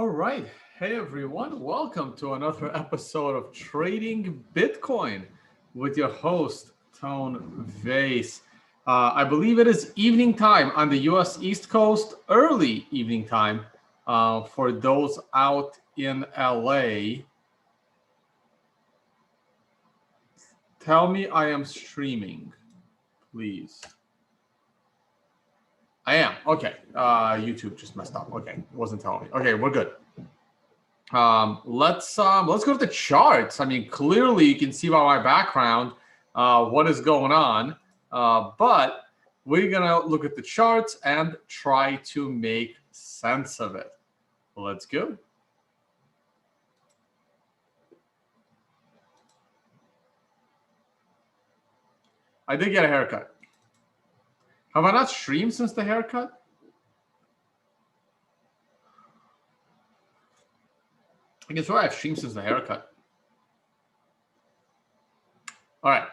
All right. Hey, everyone. Welcome to another episode of Trading Bitcoin with your host, Tone Vays. I believe it is evening time on the US East Coast, early evening time for those out in LA. Tell me I am streaming, please. I am. Okay. YouTube just messed up. Okay. It wasn't telling me. Okay, we're good. Let's go to the charts. I mean, clearly you can see by my background what is going on, but we're gonna look at the charts and try to make sense of it. Let's go. I did get a haircut. Have I not streamed since the haircut? I guess why I've streamed since the haircut. All right.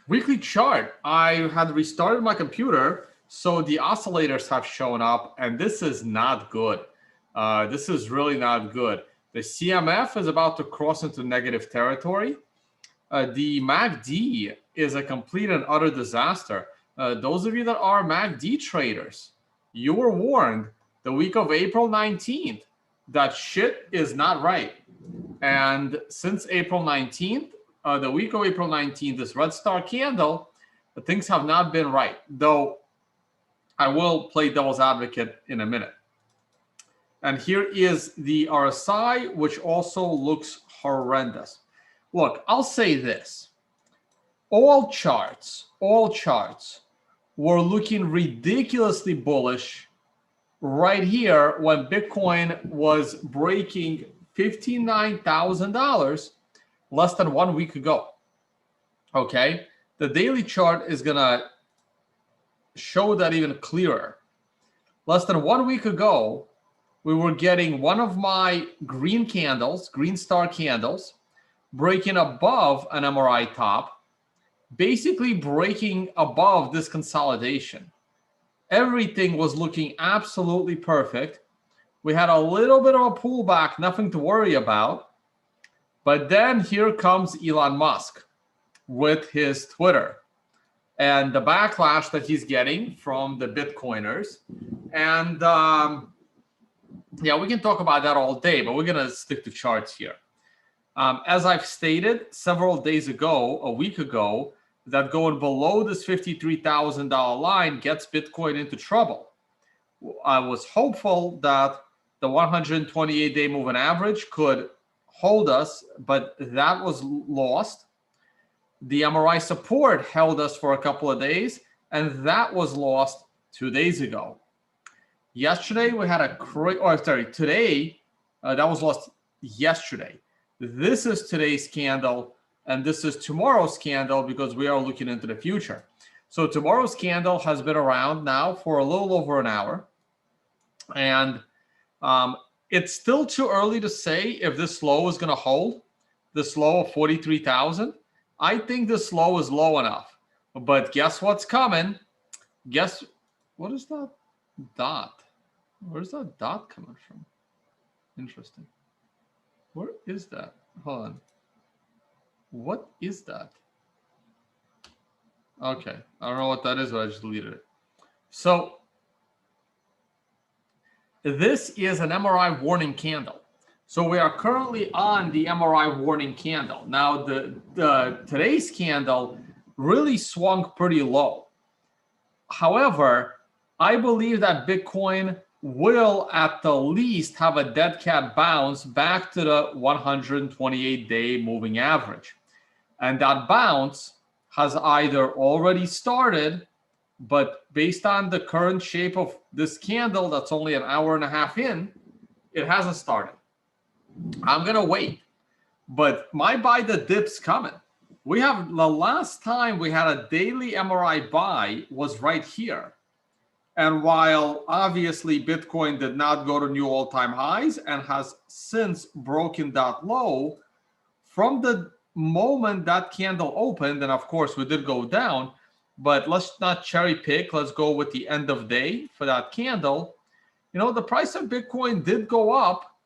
Weekly chart. I had restarted my computer, so the oscillators have shown up, and this is not good. This is really not good. The CMF is about to cross into negative territory. The MACD is a complete and utter disaster. Those of you that are MACD traders, you were warned the week of April 19th that shit is not right. And since April 19th, the week of April 19th, this red star candle, things have not been right. Though I will play devil's advocate in a minute. And here is the RSI, which also looks horrendous. Look, I'll say this. All charts were looking ridiculously bullish right here when Bitcoin was breaking $59,000 less than 1 week ago. Okay, the daily chart is gonna show that even clearer. Less than 1 week ago, we were getting one of my green star candles, breaking above an MRI top, basically breaking above this consolidation. Everything was looking absolutely perfect. We had a little bit of a pullback, nothing to worry about. But then here comes Elon Musk with his Twitter and the backlash that he's getting from the Bitcoiners. And yeah, we can talk about that all day, but we're going to stick to charts here. As I've stated several days ago, a week ago, that going below this $53,000 line gets Bitcoin into trouble. I was hopeful that the 128-day moving average could hold us, but that was lost. The MRI support held us for a couple of days, and that was lost 2 days ago. Yesterday, we had today, that was lost yesterday. This is today's candle, and this is tomorrow's candle because we are looking into the future. So tomorrow's candle has been around now for a little over an hour, and it's still too early to say if this low is going to hold, this low of 43,000. I think this low is low enough. But guess what's coming? What is that dot? Where's that dot coming from? Interesting. Where is that? Hold on. What is that? Okay. I don't know what that is, but I just deleted it. So this is an MRI warning candle. So we are currently on the MRI warning candle. Now, the today's candle really swung pretty low. However, I believe that Bitcoin will at the least have a dead cat bounce back to the 128-day moving average. And that bounce has either already started, but based on the current shape of this candle that's only an hour and a half in, it hasn't started. I'm going to wait. But my buy the dip's coming. We have the last time we had a daily MRI buy was right here. And while obviously Bitcoin did not go to new all-time highs and has since broken that low, from the moment that candle opened, and of course we did go down, but let's not cherry pick. Let's go with the end of day for that candle. You know, the price of Bitcoin did go up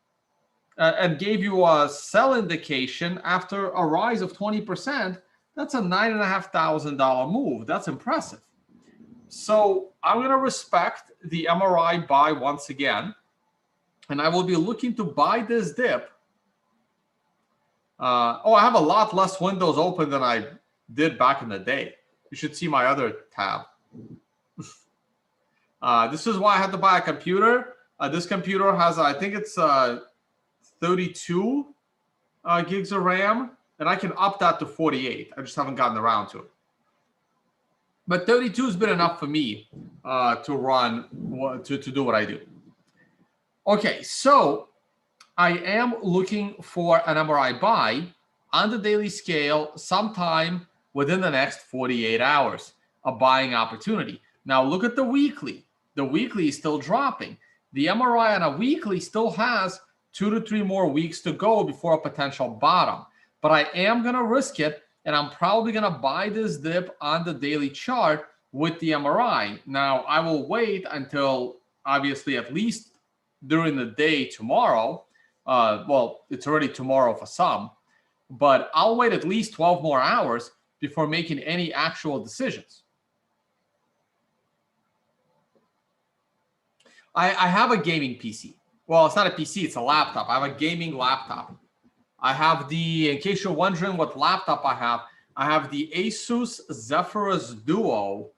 and gave you a sell indication after a rise of 20%, that's a $9,500 move. That's impressive. So I'm going to respect the MRI buy once again, and I will be looking to buy this dip. I have a lot less windows open than I did back in the day. You should see my other tab. This is why I had to buy a computer. This computer has, I think it's 32 gigs of RAM, and I can up that to 48. I just haven't gotten around to it. But 32 has been enough for me to run, to do what I do. Okay, so I am looking for an MRI buy on the daily scale sometime within the next 48 hours, a buying opportunity. Now look at the weekly. The weekly is still dropping. The MRI on a weekly still has 2 to 3 more weeks to go before a potential bottom. But I am going to risk it, and I'm probably going to buy this dip on the daily chart with the MRI. Now, I will wait until, obviously, at least during the day tomorrow. Well, it's already tomorrow for some. But I'll wait at least 12 more hours before making any actual decisions. I have a gaming PC. Well, it's not a PC, it's a laptop. I have a gaming laptop. I have the, in case you're wondering what laptop I have the Asus Zephyrus Duo,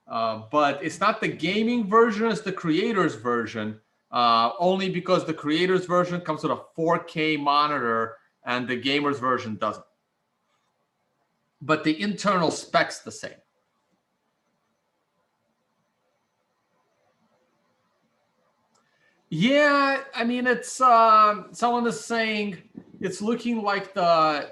but it's not the gaming version, it's the creator's version, only because the creator's version comes with a 4K monitor and the gamer's version doesn't. But the internal spec's the same. Yeah, I mean, it's someone is saying it's looking like the,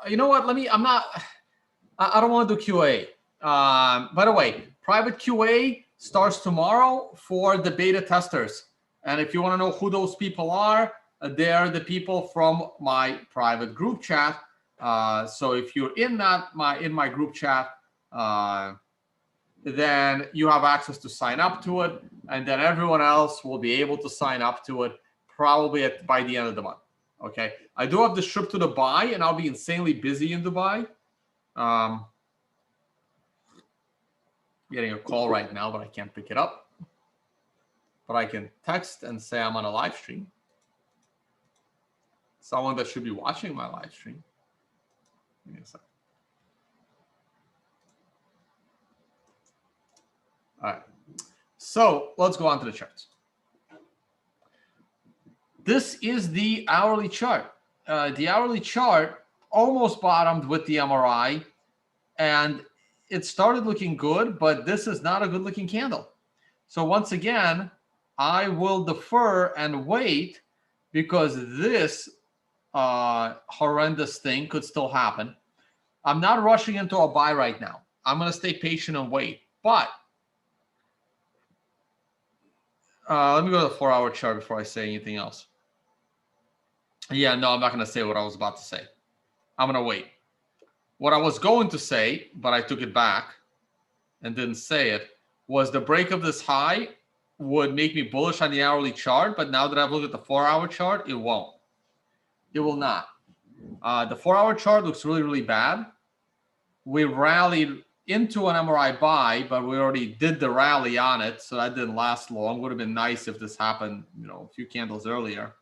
you know what, I don't want to do QA. By the way, private QA starts tomorrow for the beta testers. And if you want to know who those people are, they're the people from my private group chat. So if you're in my group chat, then you have access to sign up to it, and then everyone else will be able to sign up to it probably by the end of the month. Okay, I do have the trip to Dubai, and I'll be insanely busy in Dubai. Getting a call right now, but I can't pick it up. But I can text and say I'm on a live stream. Someone that should be watching my live stream. Give me a second. All right, so let's go on to the charts. This is the hourly chart. The hourly chart almost bottomed with the MRI, and it started looking good, but this is not a good looking candle. So once again, I will defer and wait because this horrendous thing could still happen. I'm not rushing into a buy right now. I'm going to stay patient and wait. But let me go to the 4-hour chart before I say anything else. Yeah, no, I'm not going to say what I was about to say. I'm going to wait. What I was going to say, but I took it back and didn't say it, was the break of this high would make me bullish on the hourly chart. But now that I've looked at the 4-hour chart, it won't. It will not. The 4-hour chart looks really, really bad. We rallied into an MRI buy, but we already did the rally on it, so that didn't last long. Would have been nice if this happened, a few candles earlier.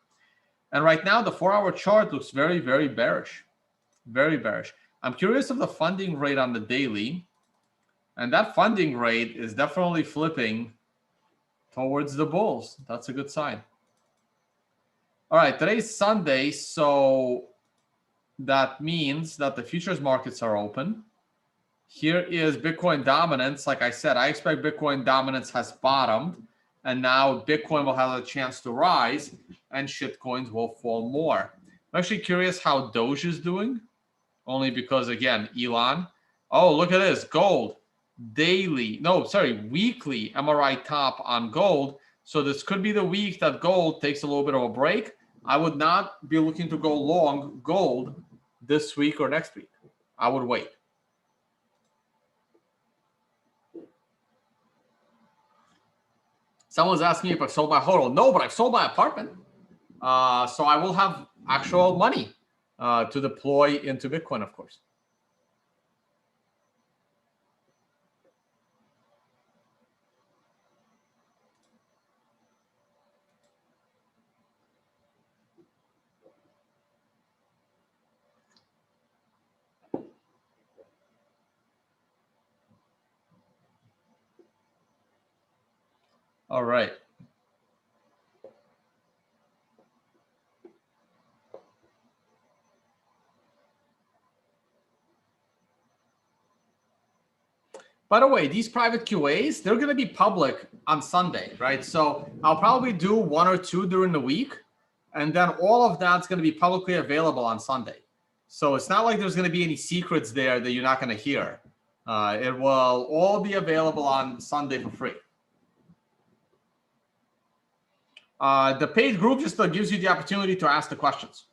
And right now, the 4-hour chart looks very, very bearish. Very bearish. I'm curious of the funding rate on the daily, and that funding rate is definitely flipping towards the bulls. That's a good sign. All right, today's Sunday, so that means that the futures markets are open. Here is Bitcoin dominance. Like I said, I expect Bitcoin dominance has bottomed, and now Bitcoin will have a chance to rise, and shitcoins will fall more. I'm actually curious how Doge is doing, only because, again, Elon. Oh, look at this, gold. Weekly MRI top on gold. So this could be the week that gold takes a little bit of a break. I would not be looking to go long gold this week or next week. I would wait. Someone's asking me if I've sold my HODL. No, but I've sold my apartment. So I will have actual money to deploy into Bitcoin, of course. All right. By the way, these private QAs, they're going to be public on Sunday, right? So I'll probably do 1 or 2 during the week, and then all of that's going to be publicly available on Sunday. So it's not like there's going to be any secrets there that you're not going to hear. It will all be available on Sunday for free. The paid group just gives you the opportunity to ask the questions.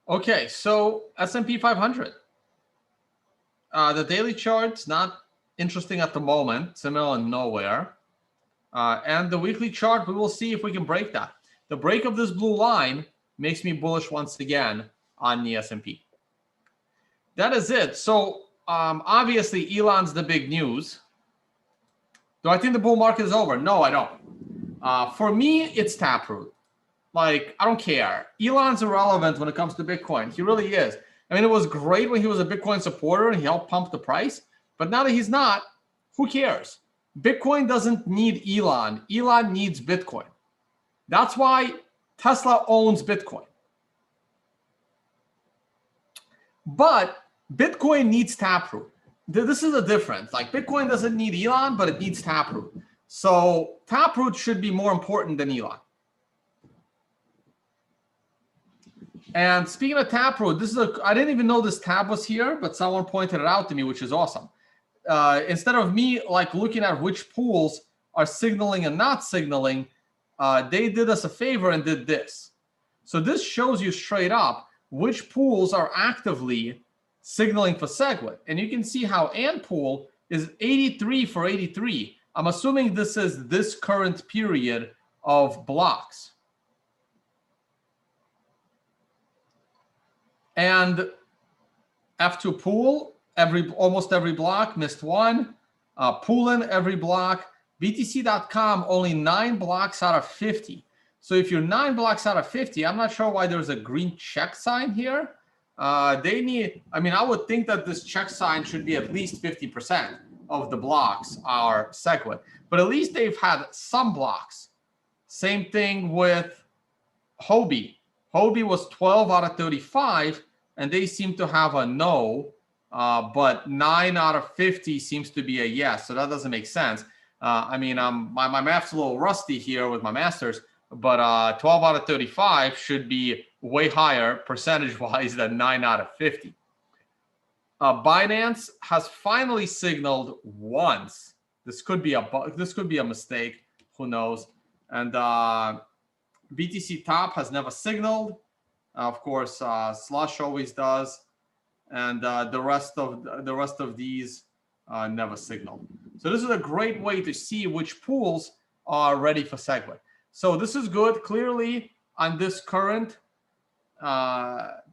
Okay, so S&P 500. The daily chart's not interesting at the moment, similar and nowhere. And the weekly chart, we will see if we can break that. The break of this blue line makes me bullish once again on the S&P. That is it. So obviously, Elon's the big news. Do I think the bull market is over? No, I don't. For me, it's Taproot. Like, I don't care. Elon's irrelevant when it comes to Bitcoin. He really is. I mean, it was great when he was a Bitcoin supporter and he helped pump the price. But now that he's not, who cares? Bitcoin doesn't need Elon. Elon needs Bitcoin. That's why Tesla owns Bitcoin. But Bitcoin needs Taproot. This is the difference. Like, Bitcoin doesn't need Elon, but it needs Taproot. So Taproot should be more important than Elon. And speaking of Taproot, this is I didn't even know this tab was here, but someone pointed it out to me, which is awesome. Instead of me like looking at which pools are signaling and not signaling, they did us a favor and did this. So this shows you straight up which pools are actively signaling for SegWit. And you can see how Ant pool is 83 for 83. I'm assuming this is this current period of blocks. And F2 pool, almost every block, missed one. Poolin, every block. BTC.com, only 9 blocks out of 50. So if you're 9 blocks out of 50, I'm not sure why there's a green check sign here. They need, I mean, I would think that this check sign should be at least 50% of the blocks are SegWit. But at least they've had some blocks. Same thing with Hobie. Hobie was 12 out of 35, and they seem to have a no, but 9 out of 50 seems to be a yes. So that doesn't make sense. I mean, my math's a little rusty here with my master's, but 12 out of 35 should be way higher percentage-wise than 9 out of 50. Binance has finally signaled once. This could be a mistake. Who knows? And BTC Top has never signaled. Of course, Slush always does, and the rest of these never signaled. So this is a great way to see which pools are ready for SegWit. So this is good. Clearly, on this current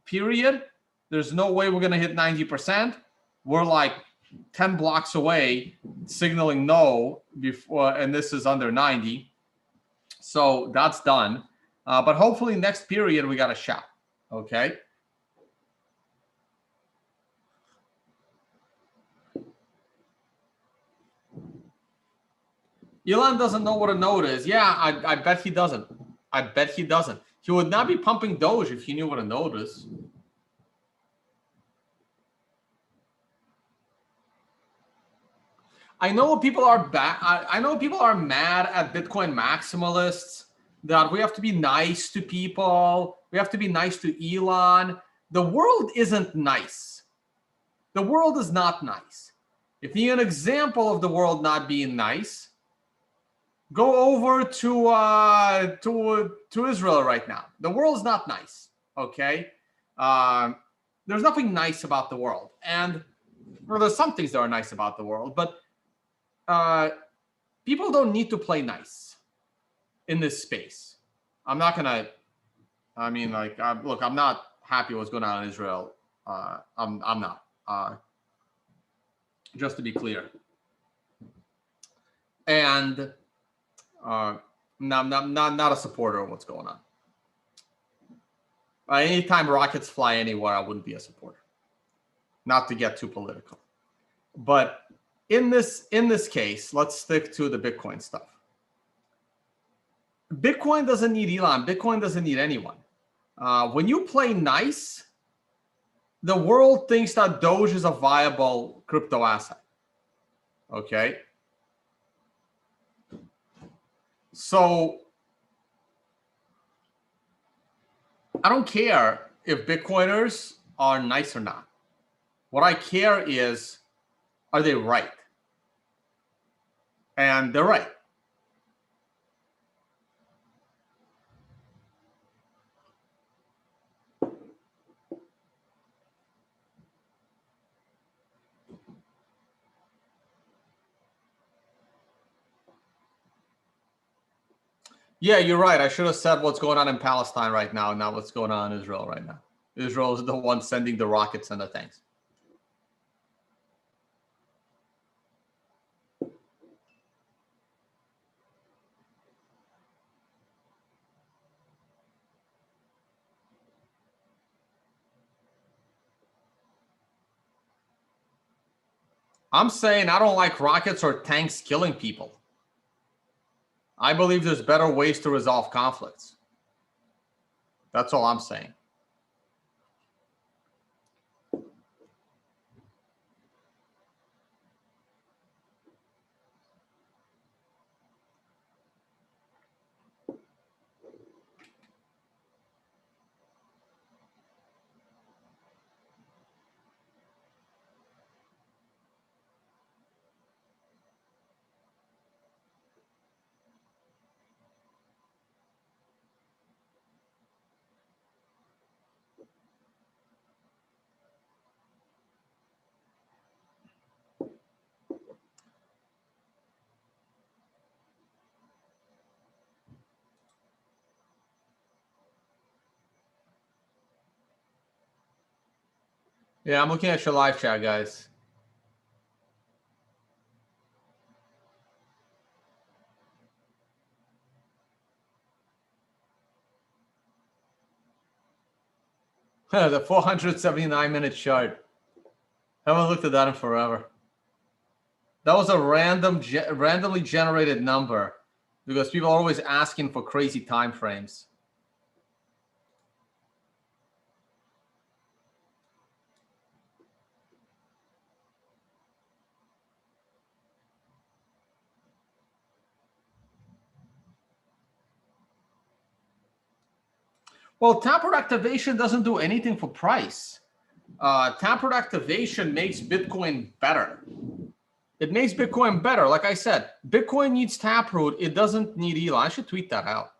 period, there's no way we're going to hit 90%. We're like 10 blocks away, signaling no before, and this is under 90. So that's done. But hopefully next period we got a shot. Okay. Elon doesn't know what a node is. Yeah, I bet he doesn't. I bet he doesn't. He would not be pumping Doge if he knew what a node is. I know people are I know people are mad at Bitcoin maximalists that we have to be nice to people. We have to be nice to Elon. The world isn't nice. The world is not nice. If you need an example of the world not being nice, Go over to Israel right now. The world's not nice. Okay, there's nothing nice about the world, and well, there's some things that are nice about the world, but people don't need to play nice in this space. I'm not gonna. I mean, like, look, I'm not happy what's going on in Israel. I'm not. Just to be clear, and I'm not a supporter of what's going on. Anytime rockets fly anywhere, I wouldn't be a supporter. Not to get too political, but in this case, let's stick to the Bitcoin stuff. Bitcoin doesn't need Elon. Bitcoin doesn't need anyone. When you play nice, the world thinks that Doge is a viable crypto asset. Okay. So I don't care if Bitcoiners are nice or not. What I care is, are they right? And they're right. Yeah, you're right. I should have said what's going on in Palestine right now, not what's going on in Israel right now. Israel is the one sending the rockets and the things. I'm saying I don't like rockets or tanks killing people. I believe there's better ways to resolve conflicts. That's all I'm saying. Yeah, I'm looking at your live chat, guys. The 479-minute chart. Haven't looked at that in forever. That was a randomly generated number because people are always asking for crazy time frames. Well, Taproot activation doesn't do anything for price. Taproot activation makes Bitcoin better. It makes Bitcoin better. Like I said, Bitcoin needs Taproot. It doesn't need Elon. I should tweet that out.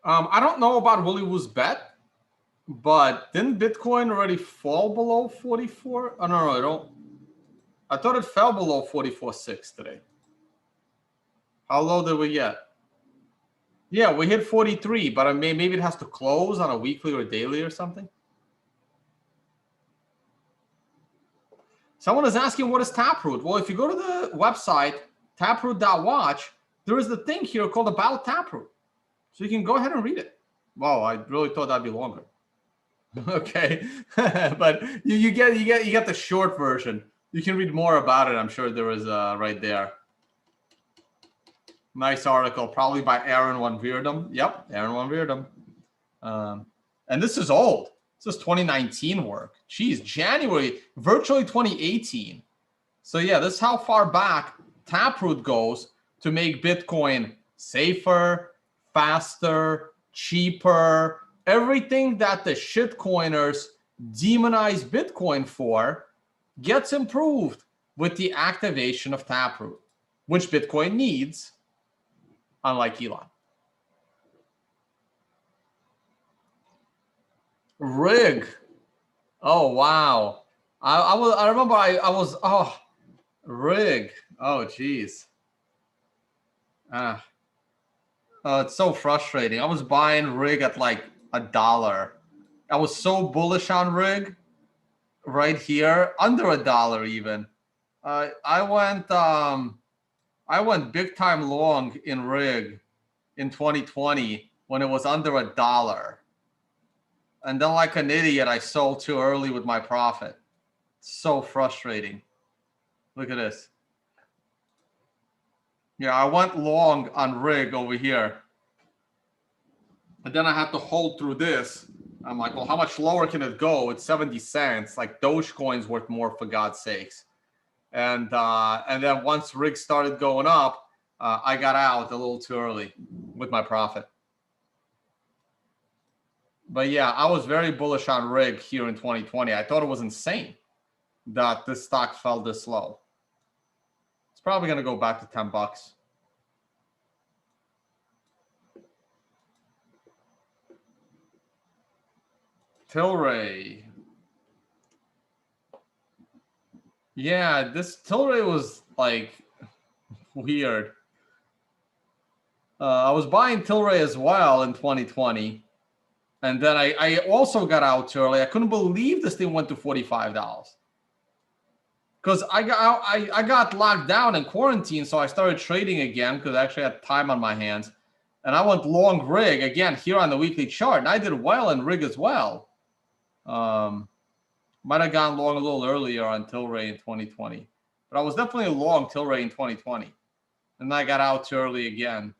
I don't know about Willy Woo's bet, but didn't Bitcoin already fall below 44? Oh, no, I don't. I thought it fell below 44.6 today. How low did we get? Yeah, we hit 43, but maybe it has to close on a weekly or daily or something. Someone is asking, what is Taproot? Well, if you go to the website, taproot.watch, there is the thing here called About Taproot. So you can go ahead and read it. Wow, I really thought that'd be longer. Okay, but you get the short version. You can read more about it. I'm sure there is right there. Nice article, probably by Aaron Van Weerdum. Yep, Aaron Van Weerdum. And this is old. This is 2019 work. Geez, January, virtually 2018. So yeah, this is how far back Taproot goes to make Bitcoin safer, faster, cheaper, everything that the shitcoiners demonize Bitcoin for gets improved with the activation of Taproot, which Bitcoin needs, unlike Elon. Rig. Oh, wow. I remember I was, rig. Oh, geez. It's so frustrating. I was buying rig at like $1. I was so bullish on rig right here, under $1 even. I went big time long in rig in 2020 when it was under $1. And then like an idiot, I sold too early with my profit. So frustrating. Look at this. Yeah, I went long on rig over here. And then I had to hold through this. I'm like, well, how much lower can it go? It's 70 cents. Like Dogecoin's worth more, for God's sakes. And then once rig started going up, I got out a little too early with my profit. But yeah, I was very bullish on rig here in 2020. I thought it was insane that this stock fell this low. It's probably going to go back to $10. Tilray. Yeah, this Tilray was like weird. I was buying Tilray as well in 2020. And then I also got out too early. I couldn't believe this thing went to $45. Because I got locked down in quarantine, so I started trading again because I actually had time on my hands. And I went long rig again here on the weekly chart. And I did well in rig as well. Might have gone long a little earlier on Tilray in 2020. But I was definitely long Tilray in 2020. And I got out too early again.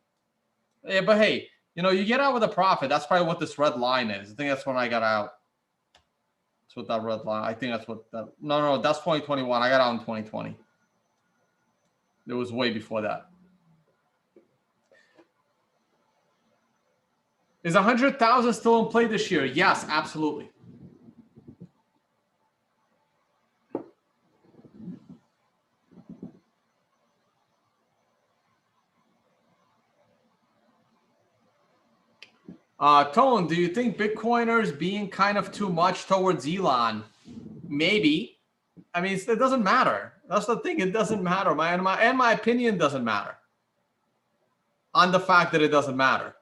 Yeah, but hey, you know, you get out with a profit. That's probably what this red line is. I think that's when I got out. That's what that red line. I think that's what that. No, that's 2021. I got out in 2020. It was way before that. Is 100,000 still in play this year? Yes, absolutely. Tone, do you think Bitcoiners being kind of too much towards Elon? Maybe. I mean, it doesn't matter. That's the thing. It doesn't matter. My opinion doesn't matter. On the fact that it doesn't matter.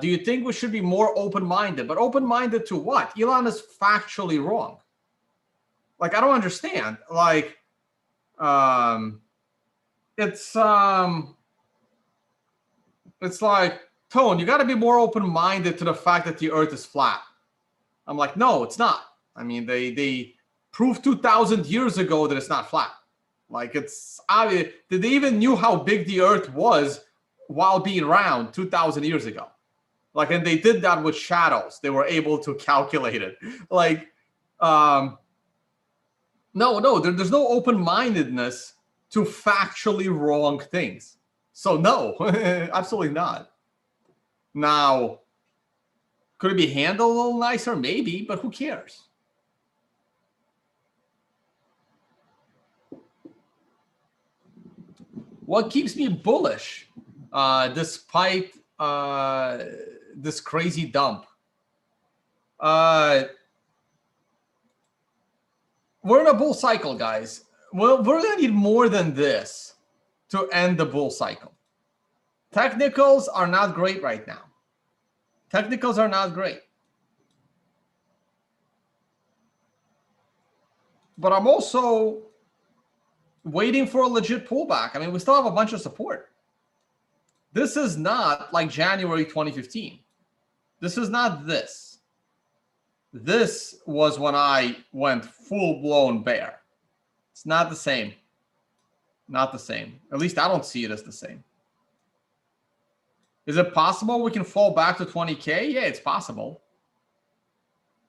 Do you think we should be more open-minded? But open-minded to what? Elon is factually wrong. Like, I don't understand. Like, it's like, Tone, you got to be more open-minded to the fact that the Earth is flat. I'm like, no, it's not. I mean, they proved 2,000 years ago that it's not flat. Like, it's obvious. They even knew how big the Earth was while being round 2,000 years ago. Like, and they did that with shadows. They were able to calculate it. Like, no, there's no open-mindedness to factually wrong things. So no, absolutely not. Now, could it be handled a little nicer? Maybe, but who cares? What keeps me bullish despite this crazy dump? We're in a bull cycle, guys. Well, we're going to need more than this to end the bull cycle. Technicals are not great right now. Technicals are not great. But I'm also waiting for a legit pullback. I mean, we still have a bunch of support. This is not like January 2015. This is not this. This was when I went full-blown bear. It's not the same. Not the same. At least I don't see it as the same. Is it possible we can fall back to 20K? Yeah, it's possible.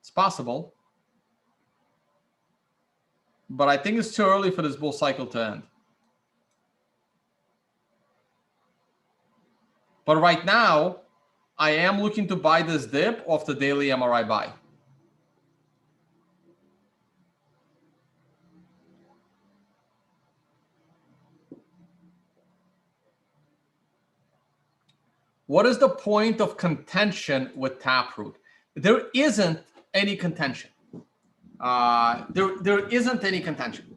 It's possible. But I think it's too early for this bull cycle to end. But right now, I am looking to buy this dip off the daily MRI buy. What is the point of contention with Taproot? There isn't any contention. There isn't any contention.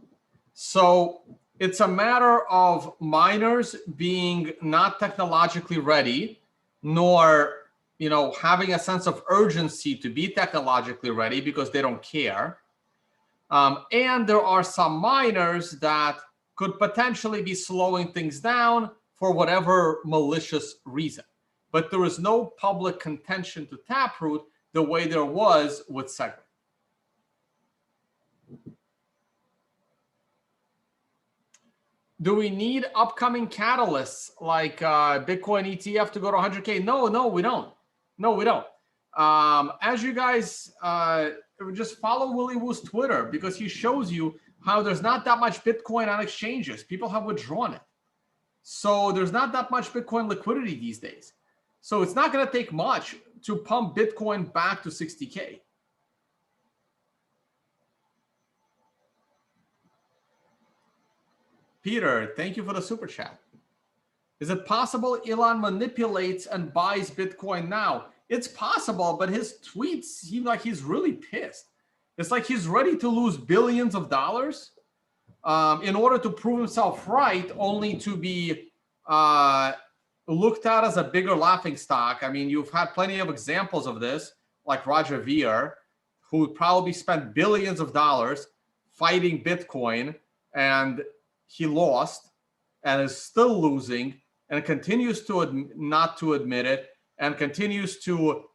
So it's a matter of miners being not technologically ready, nor having a sense of urgency to be technologically ready because they don't care. And there are some miners that could potentially be slowing things down for whatever malicious reason. But there is no public contention to Taproot the way there was with Segwit. Do we need upcoming catalysts like Bitcoin ETF to go to 100K? No, we don't. No, we don't. As you guys just follow Willy Woo's Twitter, because he shows you how there's not that much Bitcoin on exchanges. People have withdrawn it. So there's not that much Bitcoin liquidity these days. So it's not going to take much to pump Bitcoin back to 60K. Peter, thank you for the super chat. Is it possible Elon manipulates and buys Bitcoin now? It's possible, but his tweets seem like he's really pissed. It's like he's ready to lose billions of dollars in order to prove himself right, only to be looked at as a bigger laughingstock. I mean, you've had plenty of examples of this, like Roger Ver, who probably spent billions of dollars fighting Bitcoin, and he lost and is still losing and continues to not to admit it and continues to,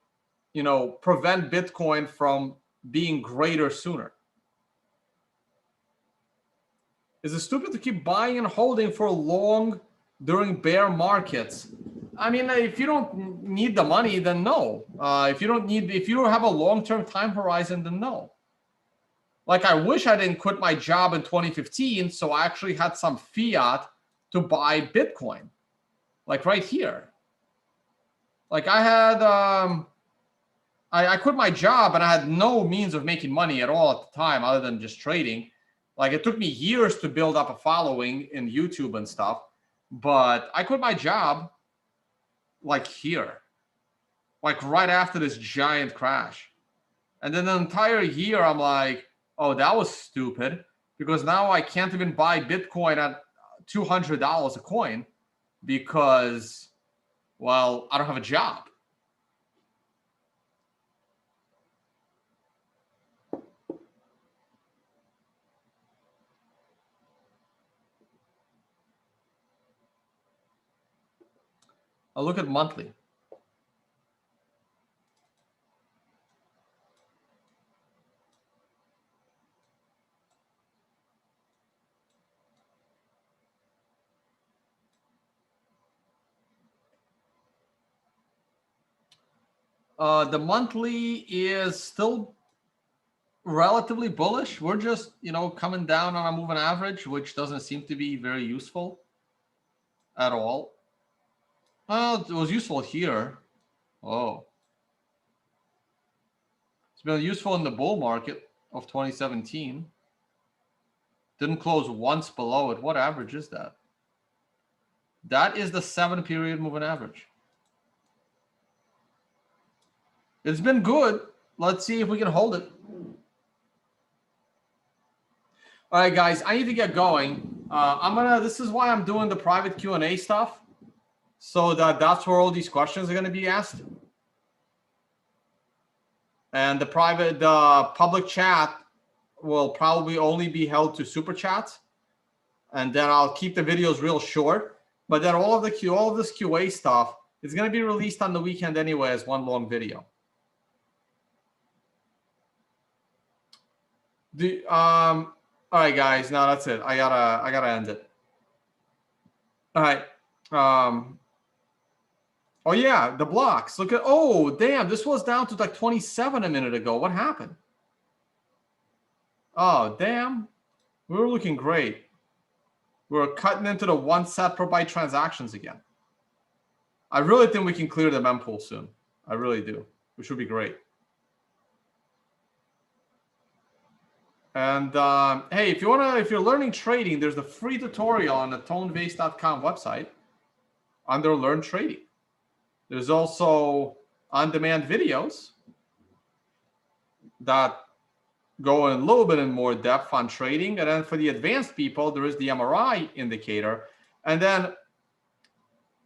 prevent Bitcoin from being greater sooner. Is it stupid to keep buying and holding for long during bear markets? I mean, if you don't need the money, then no. If you don't have a long-term time horizon, then no. Like, I wish I didn't quit my job in 2015, so I actually had some fiat to buy Bitcoin, like right here. Like I had, I quit my job and I had no means of making money at all at the time other than just trading. Like, it took me years to build up a following in YouTube and stuff, but I quit my job like here, like right after this giant crash. And then the entire year I'm like, oh, that was stupid, because now I can't even buy Bitcoin at $200 a coin because, well, I don't have a job. I'll look at monthly. The monthly is still relatively bullish. We're just, coming down on a moving average, which doesn't seem to be very useful at all. It was useful here. Oh. It's been useful in the bull market of 2017. Didn't close once below it. What average is that? That is the 7-period moving average. It's been good. Let's see if we can hold it. All right, guys, I need to get going. This is why I'm doing the private Q&A stuff, so that's where all these questions are going to be asked. And the public chat will probably only be held to super chats, and then I'll keep the videos real short. But then all of this QA stuff is going to be released on the weekend anyway as one long video. All right, guys. Now that's it. I gotta end it. All right. Oh yeah, the blocks. Look at. Oh damn! This was down to like 27 a minute ago. What happened? Oh damn! We were looking great. We were cutting into the 1 set per byte transactions again. I really think we can clear the mempool soon. I really do, which would be great. And hey, if you're learning trading, there's the free tutorial on the tonevays.com website under Learn Trading. There's also on-demand videos that go in a little bit in more depth on trading. And then for the advanced people, there is the MRI indicator. And then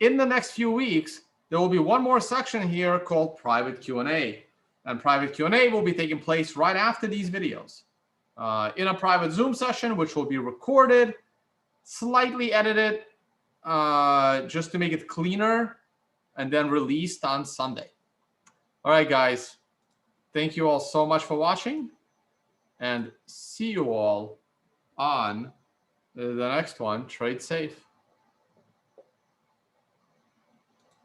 in the next few weeks, there will be one more section here called Private Q&A. And Private Q&A will be taking place right after these videos in a private Zoom session, which will be recorded, slightly edited, just to make it cleaner, and then released on Sunday. All right, guys. Thank you all so much for watching, and see you all on the next one. Trade safe.